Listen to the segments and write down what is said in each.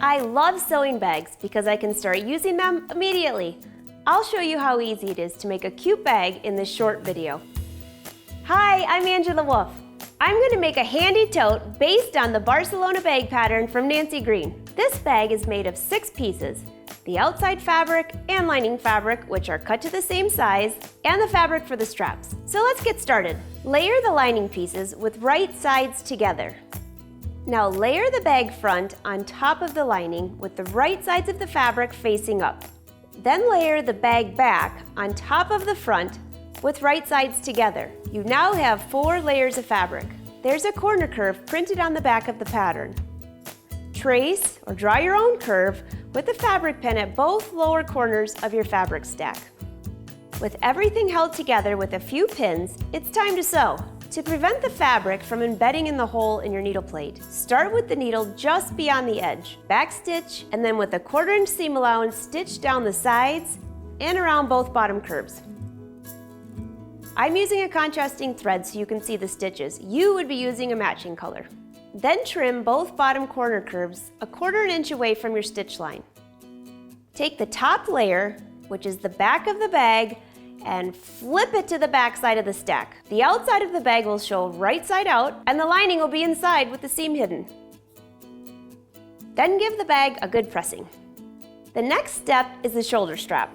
I love sewing bags because I can start using them immediately. I'll show you how easy it is to make a cute bag in this short video. Hi, I'm Angela Wolf. I'm going to make a handy tote based on the Barcelona Bag pattern from Nancy Green. This bag is made of 6 pieces, the outside fabric and lining fabric, which are cut to the same size, and the fabric for the straps. So let's get started. Layer the lining pieces with right sides together. Now layer the bag front on top of the lining with the right sides of the fabric facing up. Then layer the bag back on top of the front with right sides together. You now have 4 layers of fabric. There's a corner curve printed on the back of the pattern. Trace or draw your own curve with a fabric pen at both lower corners of your fabric stack. With everything held together with a few pins, it's time to sew. To prevent the fabric from embedding in the hole in your needle plate, start with the needle just beyond the edge. Backstitch, and then with a 1/4 inch seam allowance, stitch down the sides and around both bottom curves. I'm using a contrasting thread so you can see the stitches. You would be using a matching color. Then trim both bottom corner curves a 1/4 inch away from your stitch line. Take the top layer, which is the back of the bag, and flip it to the back side of the stack. The outside of the bag will show right side out, and the lining will be inside with the seam hidden. Then give the bag a good pressing. The next step is the shoulder strap.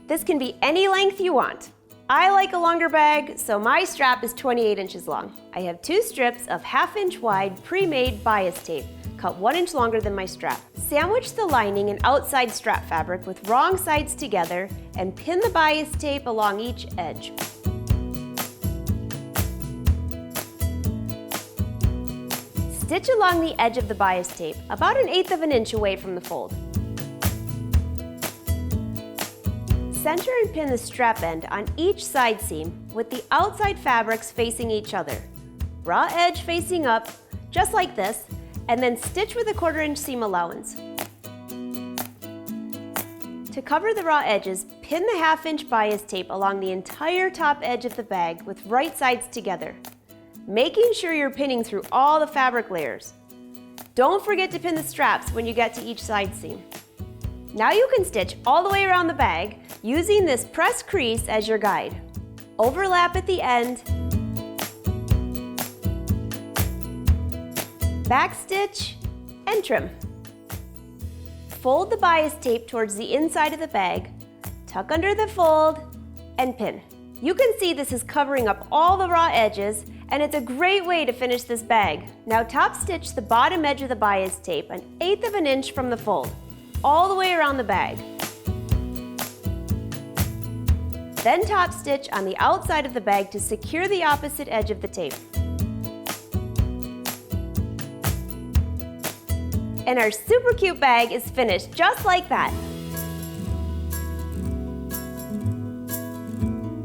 This can be any length you want. I like a longer bag, so my strap is 28 inches long. I have 2 strips of 1/2 inch wide pre-made bias tape, cut 1 inch longer than my strap. Sandwich the lining and outside strap fabric with wrong sides together and pin the bias tape along each edge. Stitch along the edge of the bias tape, about 1/8 of an inch away from the fold. Center and pin the strap end on each side seam with the outside fabrics facing each other. Raw edge facing up, just like this, and then stitch with a 1/4 inch seam allowance. To cover the raw edges, pin the 1/2 inch bias tape along the entire top edge of the bag with right sides together, making sure you're pinning through all the fabric layers. Don't forget to pin the straps when you get to each side seam. Now you can stitch all the way around the bag using this press crease as your guide. Overlap at the end, backstitch, and trim. Fold the bias tape towards the inside of the bag, tuck under the fold, and pin. You can see this is covering up all the raw edges, and it's a great way to finish this bag. Now top stitch the bottom edge of the bias tape 1/8 of an inch from the fold, all the way around the bag. Then top stitch on the outside of the bag to secure the opposite edge of the tape. And our super cute bag is finished just like that.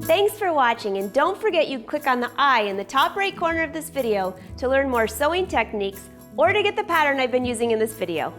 Thanks for watching, and don't forget you click on the eye in the top right corner of this video to learn more sewing techniques or to get the pattern I've been using in this video.